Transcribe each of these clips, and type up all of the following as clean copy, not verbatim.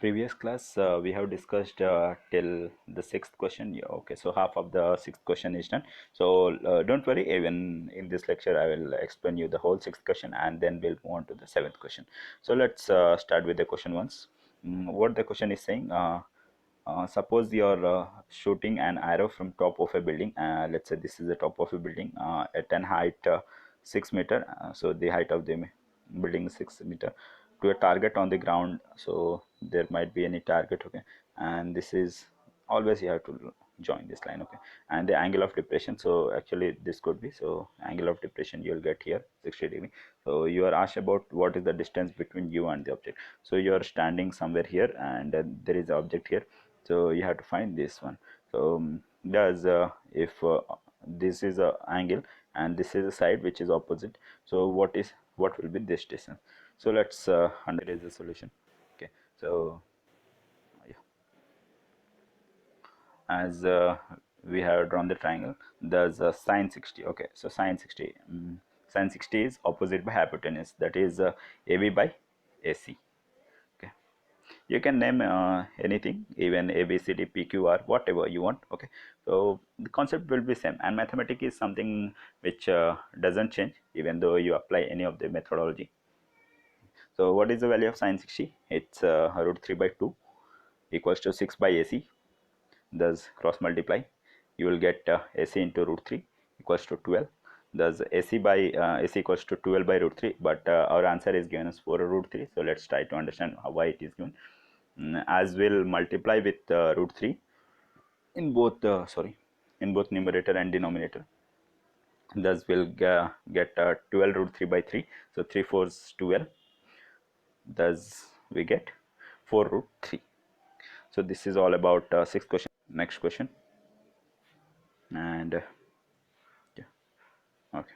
Previous class we have discussed till the sixth question. Yeah, okay, so half of the sixth question is done. So don't worry, even in this lecture I will explain you the whole sixth question and then we'll move on to the seventh question. So let's start with the question once. What the question is saying, suppose you're shooting an arrow from top of a building. Let's say this is the top of a building at an height 6 meter. So the height of the building is 6 meter to a target on the ground. So there might be any target, okay, and this is always you have to join this line, okay, and the angle of depression. So actually this could be, so angle of depression you'll get here 60 degree. So you are asked about what is the distance between you and the object. So you are standing somewhere here and there is an object here, so you have to find this one. So does if this is a angle and this is a side which is opposite, so what will be this distance? So let's under is the solution. Okay, so yeah, as we have drawn the triangle, there's a sine 60. Okay, so sine 60, sine 60 is opposite by hypotenuse, that is AB by AC. Okay, you can name anything, even A B C D P Q R, whatever you want. Okay, so the concept will be same, and mathematics is something which doesn't change even though you apply any of the methodology. So what is the value of sine 60? It's root 3 by 2 equals to 6 by AC. Thus cross multiply, you will get AC into root 3 equals to 12. Thus AC by AC equals to 12 by root 3, but our answer is given as 4 root 3. So let's try to understand why it is given. As we'll multiply with root 3 in both in both numerator and denominator, thus we'll get 12 root 3 by 3. So 3 4s 12, thus we get 4 root 3. So this is all about sixth question. Next question. And yeah, okay,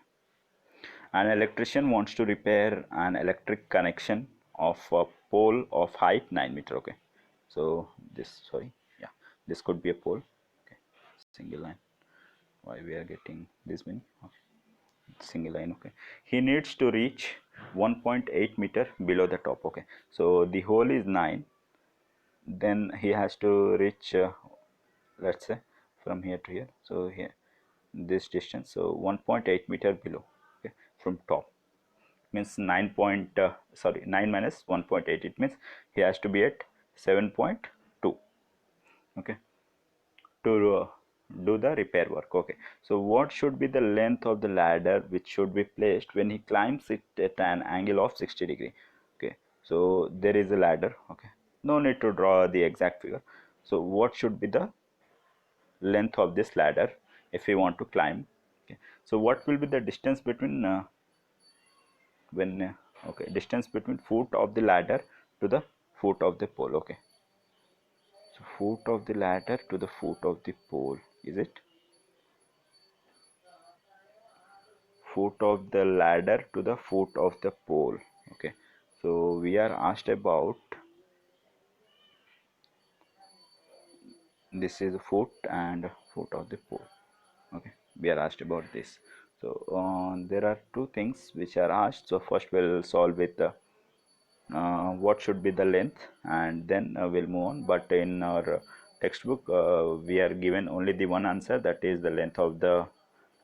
an electrician wants to repair an electric connection of a pole of height 9 meter. Okay, so this, sorry, yeah, this could be a pole. Okay, single line, why we are getting this many? Okay, single line. Okay, he needs to reach 1.8 meter below the top. Okay, so the hole is 9, then he has to reach let's say from here to here, so here this distance, so 1.8 meter below, okay, from top, means 9 point sorry 9 minus 1.8, it means he has to be at 7.2, okay, to do the repair work. Okay, so what should be the length of the ladder which should be placed when he climbs it at an angle of 60 degree? Okay, so there is a ladder. Okay, no need to draw the exact figure. So what should be the length of this ladder if we want to climb? Okay, so what will be the distance between when okay, distance between foot of the ladder to the foot of the pole? Okay, so foot of the ladder to the foot of the pole, is it foot of the ladder to the foot of the pole? Okay, so we are asked about this is foot and foot of the pole. Okay, we are asked about this. So there are two things which are asked. So first we'll solve with the what should be the length, and then we'll move on. But in our textbook we are given only the one answer, that is the length of the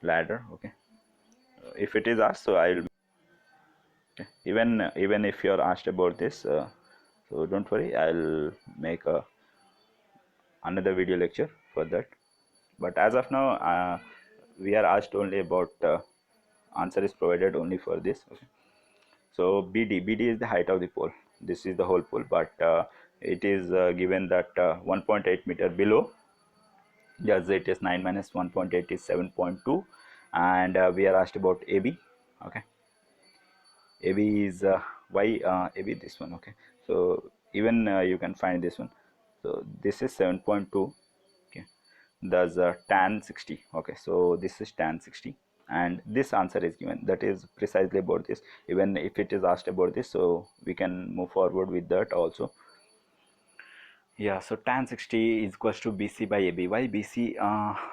ladder. Okay, if it is asked, so I will, okay, even if you are asked about this, so don't worry, I'll make another video lecture for that. But as of now we are asked only about answer is provided only for this. Okay, so BD is the height of the pole. This is the whole pole, but it is given that 1.8 meter below. Yes, it is 9 minus 1.8 is 7.2, and we are asked about AB. Okay, AB is why AB, this one. Okay, so even you can find this one. So this is 7.2. Okay, thus tan 60. Okay, so this is tan 60, and this answer is given, that is precisely about this. Even if it is asked about this, so we can move forward with that also. Yeah, so tan 60 is equals to BC by AB. Why BC,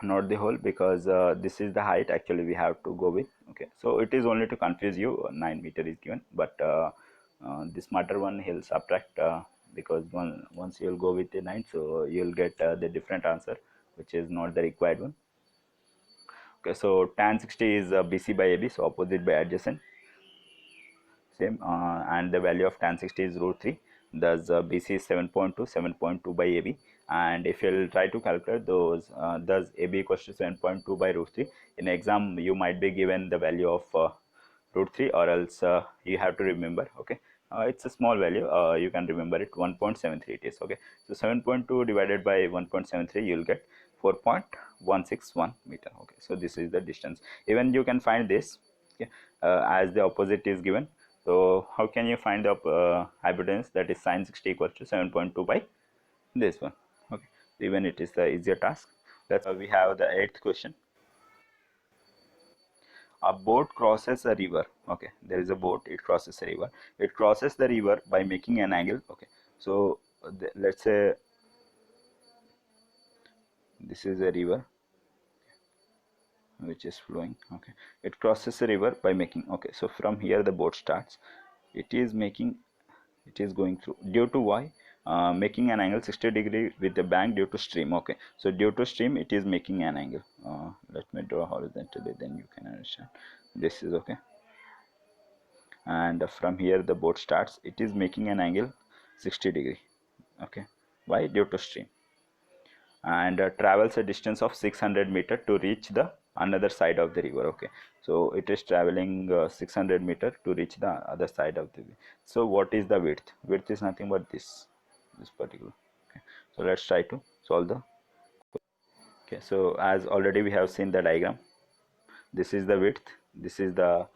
not the whole? Because this is the height actually we have to go with. Okay, so it is only to confuse you, 9 meter is given, but this matter one he'll subtract because once you'll go with the 9, so you'll get the different answer, which is not the required one. Okay, so tan 60 is BC by AB, so opposite by adjacent, same, and the value of tan 60 is root 3. Thus BC is 7.2, 7.2 by AB, and if you'll try to calculate those, thus AB equals to 7.2 by root 3. In exam you might be given the value of root 3, or else you have to remember. Okay, it's a small value, you can remember it, 1.73 it is. Okay, so 7.2 divided by 1.73, you'll get 4.161 meter. Okay, so this is the distance. Even you can find this, okay, as the opposite is given. So how can you find the hypotenuse, that is sin 60 equals to 7.2 by this one? Okay, even it is the easier task. Let's we have the eighth question. A boat crosses a river. Okay, there is a boat, it crosses a river. It crosses the river by making an angle. Okay, so let's say this is a river which is flowing. Okay, it crosses the river by making, okay, so from here the boat starts, it is making, it is going through, due to why, making an angle 60 degree with the bank due to stream. Okay, so due to stream it is making an angle. Let me draw horizontally, then you can understand. This is okay, and from here the boat starts, it is making an angle 60 degree. Okay, why? Due to stream, and travels a distance of 600 meter to reach the another side of the river. Okay, so it is traveling 600 meter to reach the other side of the river. So what is the width? Width is nothing but this particular. Okay, so let's try to solve the. Okay, so as already we have seen the diagram, this is the width, this is the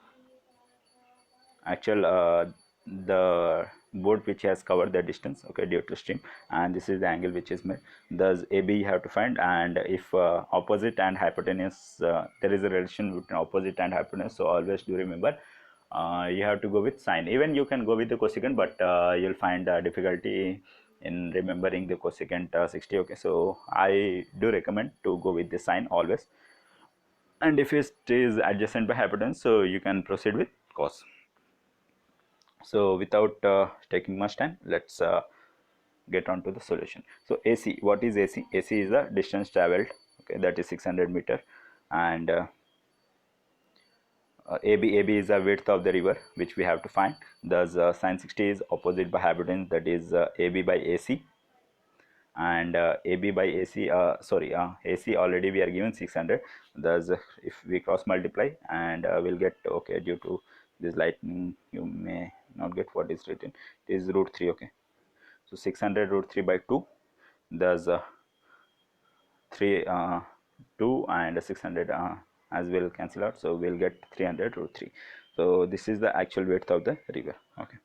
actual the board which has covered the distance, okay, due to stream, and this is the angle which is made. Thus AB you have to find, and if opposite and hypotenuse, there is a relation between opposite and hypotenuse, so always do remember, you have to go with sine. Even you can go with the cosecant, but you'll find difficulty in remembering the cosecant 60. Okay, so I do recommend to go with the sine always, and if it is adjacent by hypotenuse, so you can proceed with cos. So without taking much time, let's get on to the solution. So AC, what is AC? AC is the distance traveled, okay, that is 600 meter, and AB is the width of the river which we have to find. Thus sin 60 is opposite by hypotenuse, that is AB by AC, and AB by AC, AC already we are given 600. Thus if we cross multiply, and we'll get, okay, due to this lightning you may not get what is written, it is root 3. Okay, so 600 root 3 by 2. Thus 3 2 and 600 as will cancel out, so we'll get 300 root 3. So this is the actual width of the river. Okay,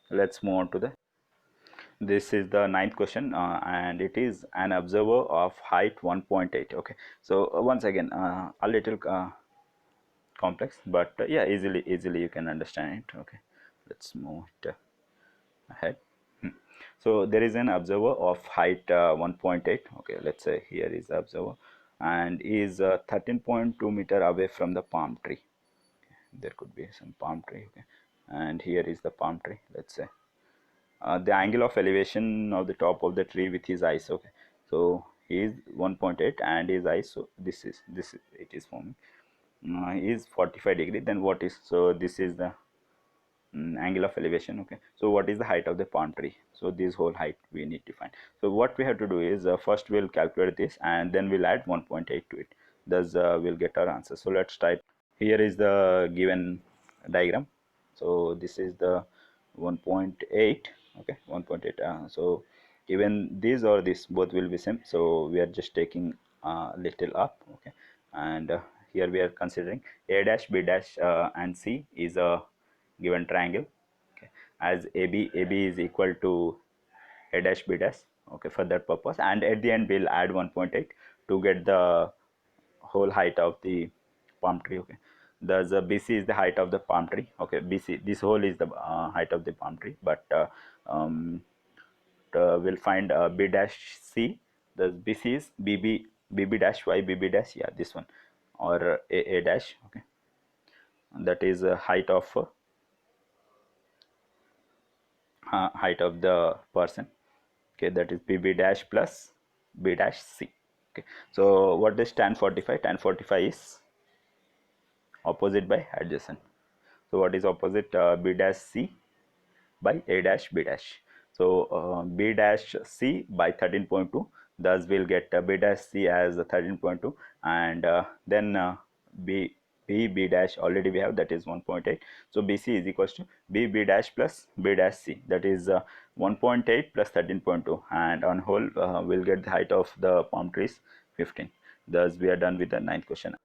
let's move on to the, this is the ninth question, and it is an observer of height 1.8. Okay, so once again a little complex, but yeah, easily you can understand it. Okay, let's move it ahead. So there is an observer of height 1.8. Okay, let's say here is the observer, and is 13.2 meter away from the palm tree. There could be some palm tree. Okay, and here is the palm tree, let's say. The angle of elevation of the top of the tree with his eyes. Okay, so he is 1.8 and his eyes, so this is it is forming, is 45 degree. Then what is, so this is the angle of elevation. Okay, so what is the height of the palm tree? So this whole height we need to find. So what we have to do is, first we'll calculate this, and then we'll add 1.8 to it. Thus we'll get our answer. So let's start. Here is the given diagram. So this is the 1.8. Okay, 1.8. So even this or this both will be same, so we are just taking a little up. Okay, and here we are considering a dash, b dash, and c is a given triangle. Okay, as AB is equal to a dash b dash. Okay, for that purpose, and at the end we'll add 1.8 to get the whole height of the palm tree. Okay, thus BC is the height of the palm tree. Okay, BC, this whole is the height of the palm tree, but um, we'll find b dash c. Thus BC is BB dash, y BB dash, yeah, this one, or a dash. Okay, and that is height of height of the person. Okay, that is bb dash plus b dash c. Okay, so what is tan 45? Tan 45 is opposite by adjacent. So what is opposite? B dash c by a dash b dash. So b dash c by 13.2, thus we'll get b dash c as 13.2, and then b dash already we have, that is 1.8. So bc is equals to b dash plus b dash c, that is 1.8 plus 13.2, and on whole we'll get the height of the palm tree is 15. Thus we are done with the ninth question.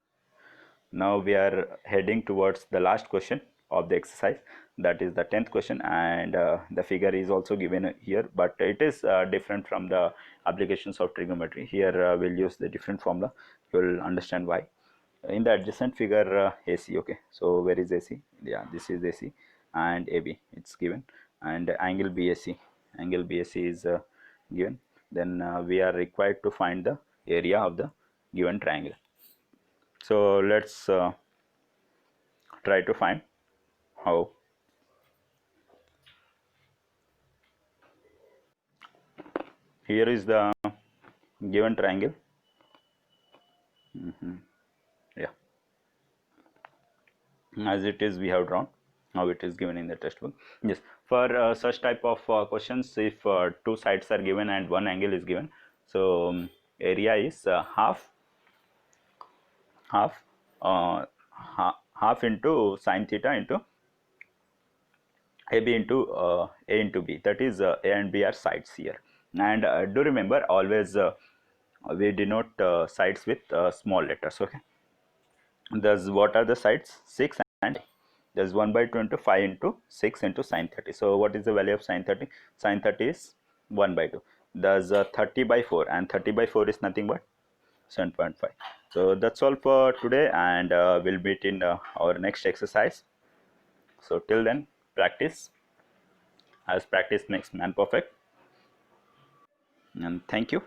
Now we are heading towards the last question of the exercise, that is the 10th question, and the figure is also given here, but it is different from the applications of trigonometry. Here we'll use the different formula. You will understand why. In the adjacent figure, AC. Okay, so where is AC? Yeah, this is AC, and AB it's given, and angle BAC, is given. Then we are required to find the area of the given triangle. So let's try to find how. Here is the given triangle. Yeah, as it is we have drawn, how it is given in the textbook. Yes, for such type of questions, if two sides are given and one angle is given, so area is half half into sine theta into AB into A into B, that is A and B are sides here. And do remember, always we denote sides with small letters. Okay, thus what are the sides? 6 and there's 1 by 2 into 5 into 6 into sine 30. So what is the value of sine 30? Sine 30 is 1 by 2. Thus 30 by 4, and 30 by 4 is nothing but 7.5. So that's all for today, and we'll meet in our next exercise. So till then, practice, as practice makes man perfect. And thank you.